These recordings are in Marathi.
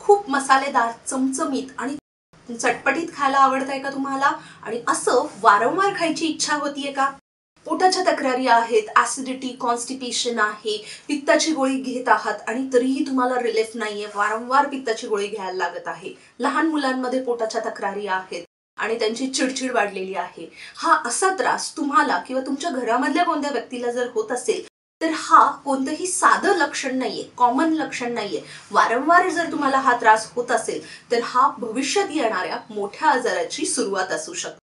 खूप मसालेदार, चमचमीत आणि चटपटीत खायला आवडतंय का तुम्हाला? आणि असं वारंवार खायची इच्छा होतीये का? पोटाच्या तक्रारी आहेत, ऍसिडिटी, कॉन्स्टिपेशन आहे, पित्ताची गोळी घेत आहात आणि तरीही तुम्हाला रिलीफ नाहीये, वारंवार पित्ताची गोळी घ्यायला लागत आहे. लहान मुलांमध्ये पोटाच्या तक्रारी आहेत आणि त्यांची चिडचिड वाढलेली आहे. हा असा त्रास तुम्हाला किंवा तुमच्या घरामधल्या कोणत्या व्यक्तीला जर होत असेल तर हा कोणतंही साधं लक्षण नाहीये, कॉमन लक्षण नाहीये. वारंवार जर तुम्हाला हा त्रास होत असेल तर हा भविष्यात येणाऱ्या मोठ्या आजाराची सुरुवात असू शकते.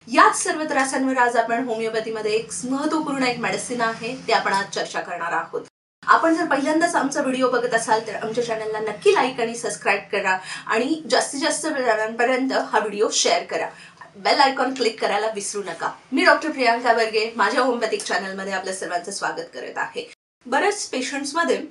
याच सर्व त्रासांवर आज आपण होमिओपॅथीमध्ये एक महत्वपूर्ण एक मेडिसिन आहे ते आपण आज चर्चा करणार आहोत. आपण जर पहिल्यांदाच आमचा व्हिडिओ बघत असाल तर आमच्या चॅनलला नक्की लाईक आणि सबस्क्राईब करा आणि जास्तीत जास्त जणांपर्यंत हा व्हिडिओ शेअर करा. बेल आयकॉन क्लिक करायला विसरू नका. मी डॉक्टर प्रियांका बर्गे माझ्या होमिओपॅथिक चॅनलमध्ये आपल्या सर्वांचं स्वागत करत आहे. बऱ्याच पेशंट्समध्ये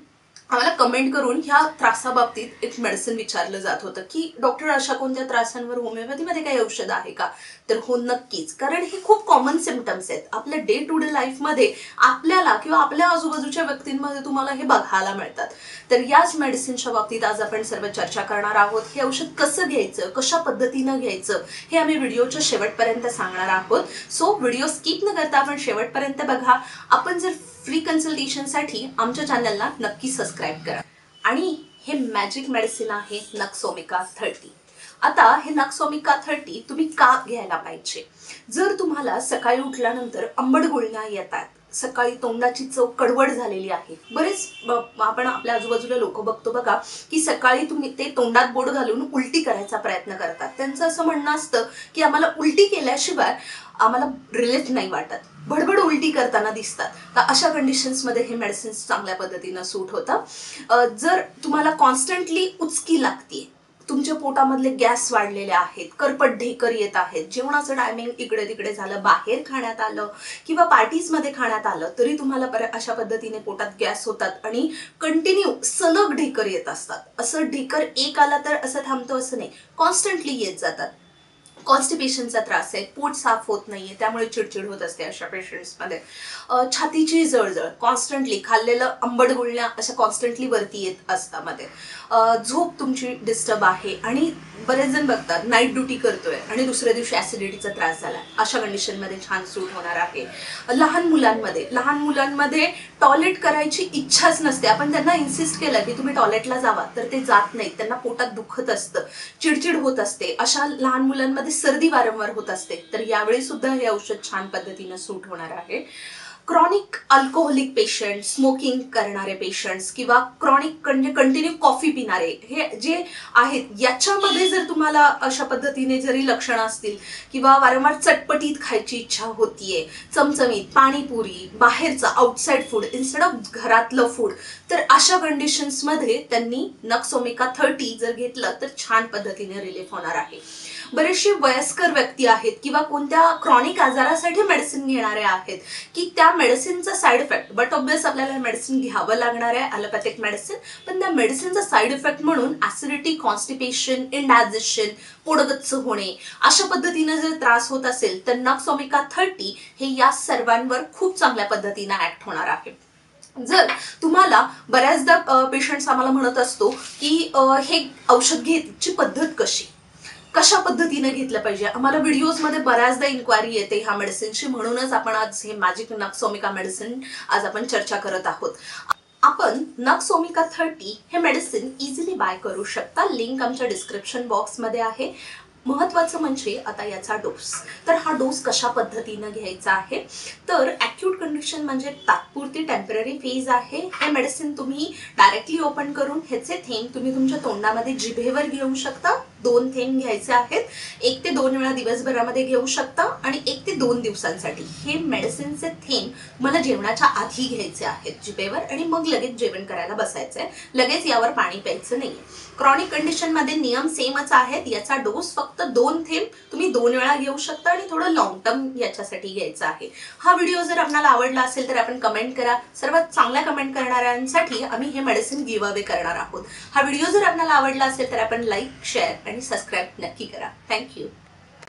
आम्हाला कमेंट करून ह्या त्रासाबाबतीत एक मेडिसिन विचारलं जात होतं की डॉक्टर अशा कोणत्या त्रासांवर होमिओपॅथीमध्ये काही औषध आहे का? तर हो, नक्कीच. कारण हे खूप कॉमन सिम्पटम्स आहेत. आपल्या डे टू डे लाईफमध्ये आपल्याला किंवा आपल्या आजूबाजूच्या व्यक्तींमध्ये तुम्हाला हे बघायला मिळतात. तर याच मेडिसिनच्या बाबतीत आज आपण सर्व चर्चा करणार आहोत. हे औषध कसं घ्यायचं, कशा पद्धतीनं घ्यायचं हे आम्ही व्हिडिओच्या शेवटपर्यंत सांगणार आहोत. सो व्हिडिओ स्किप न करता आपण शेवटपर्यंत बघा. आपण जर फ्री कन्सल्टेशनसाठी आमच्या चॅनलला नक्की सबस्क्राईब करा. आणि हे मॅजिक मेडिसिन आहे नक्सोमिका 30. आता हे नक्सोमिका 30 तुम्ही का घ्यायला पाहिजे? जर तुम्हाला सकाळी उठल्यानंतर आंबट गुळण्या येतात, सकाळी तोंडाची चव कडवड झालेली आहे, बरेच आपण आपल्या आजूबाजूला लोक बघतो बघा की सकाळी तुम्ही ते तोंडात बोट घालून उलटी करायचा प्रयत्न करतात. त्यांचं असं म्हणणं असतं की आम्हाला उलटी केल्याशिवाय आम्हाला रिलीफ नाही वाटत, भडभड उलटी करताना दिसतात. तर अशा कंडिशन्समध्ये हे मेडिसिन चांगल्या पद्धतीनं सूट होतं. जर तुम्हाला कॉन्स्टंटली उचकी लागते, तुमच्या पोटामधले गॅस वाढलेले आहेत, करपट ढेकर येत आहेत, जेवणाचं टायमिंग इकडे तिकडे झालं, बाहेर खाण्यात आलं किंवा पार्टीजमध्ये खाण्यात आलं तरी तुम्हाला अशा पद्धतीने पोटात गॅस होतात आणि कंटिन्यू सलग ढेकर येत असतात. असं ढेकर एक आला तर असं थांबतो असं नाही, कॉन्स्टंटली येत जातात. कॉन्स्टिपेशनचा त्रास आहे, पोट साफ होत नाहीये, त्यामुळे चिडचिड होत असते अशा पेशंट्समध्ये. छातीची जळजळ, कॉन्स्टंटली खाल्लेलं आंबट गुळण्या अशा कॉन्स्टंटली वरती येत असतात मध्ये. झोप तुमची डिस्टर्ब आहे आणि बरेच जण बघतात नाईट ड्युटी करतोय आणि दुसऱ्या दिवशी ऍसिडिटीचा त्रास झाला, अशा कंडिशनमध्ये छान सूट होणार आहे. लहान मुलांमध्ये टॉयलेट करायची इच्छाच नसते, आपण त्यांना इन्सिस्ट केलं की तुम्ही टॉयलेटला जावा तर ते जात नाहीत, त्यांना पोटात दुखत असतं, चिडचिड होत असते. अशा लहान मुलांमध्ये सर्दी वारंवार होत असते, तर यावेळी सुद्धा हे औषध छान पद्धतीनं सूट होणार आहे. क्रॉनिक अल्कोहोलिक पेशंट, स्मोकिंग करणारे पेशंट्स किंवा क्रॉनिक कंटिन्यू कॉफी पिणारे हे जे आहेत, याच्यामध्ये जर तुम्हाला अशा पद्धतीने जरी लक्षणं असतील किंवा वारंवार चटपटीत खायची इच्छा होतीये, चमचमीत, पाणीपुरी, बाहेरचं आउटसाइड फूड इन्स्टेड ऑफ घरातलं फूड, तर अशा कंडिशन्समध्ये त्यांनी नक्सोमिका 30 जर घेतलं तर छान पद्धतीने रिलीफ होणार आहे. बरेचसे वयस्कर व्यक्ती आहेत किंवा कोणत्या क्रॉनिक आजारासाठी मेडिसिन घेणारे आहेत की त्या मेडिसिनचा साईड इफेक्ट, बट ऑब्वियस आपल्याला मेडिसिन घ्यावं लागणार आहे ॲलोपॅथिक मेडिसिन, पण त्या मेडिसिनचा साईड इफेक्ट म्हणून ऍसिडिटी, कॉन्स्टिपेशन, इंडायजेशन, पोटगच्च होणे अशा पद्धतीने जर त्रास होत असेल तर नक्सोमिका 30 हे या सर्वांवर खूप चांगल्या पद्धतीने ऍक्ट होणार आहे. जर तुम्हाला बऱ्याचदा पेशंट्स आम्हाला म्हणत असतो की हे औषध घ्यायची पद्धत कशा पद्धतीने घेतलं पाहिजे, आम्हाला व्हिडिओजमध्ये बऱ्याचदा इन्क्वायरी येते ह्या मेडिसिनची, म्हणूनच आपण आज हे मॅजिक नक्सोमिका मेडिसिन आज आपण चर्चा करत आहोत. आपण नक्सोमिका 30 हे मेडिसिन इझिली बाय करू शकता. लिंक आमच्या डिस्क्रिप्शन बॉक्समध्ये आहे. महत्वाचं म्हणजे आता याचा डोस, तर हा डोस कशा पद्धतीनं घ्यायचा आहे, तर ॲक्यूट कंडिशन म्हणजे तात्पुरती टेम्पररी फेज आहे. हे मेडिसिन तुम्ही डायरेक्टली ओपन करून ह्याचे थेंब तुम्ही तुमच्या तोंडामध्ये जिभेवर घेऊ शकता. 2 थेंब घ्यायचे आहेत, 1 ते 2 वेळा दिवसभरामध्ये घेऊ शकता आणि 1 ते 2 दिवसांसाठी. हे मेडिसिनचे थेंब मला जेवणाच्या आधी घ्यायचे आहेत जिभेवर आणि मग लगेच जेवण करायला बसायचंय, लगेच यावर पाणी प्यायचं नाहीये. क्रॉनिक कंडिशनमध्ये नियम सेमच आहेत. याचा डोस फक्त 2 थेंब तुम्ही 2 वेळा घेऊ शकता आणि थोडं लॉंग टर्म याच्यासाठी घ्यायचं आहे. हा व्हिडिओ जर आपल्याला आवडला असेल तर आपण कमेंट करा. सर्वात चांगल्या कमेंट करणाऱ्यांसाठी आम्ही हे मेडिसिन गिव्ह अवे करणार आहोत. हा व्हिडिओ जर आपल्याला आवडला असेल तर आपण लाईक, शेअर आणि सबस्क्राईब नक्की करा. थँक्यू.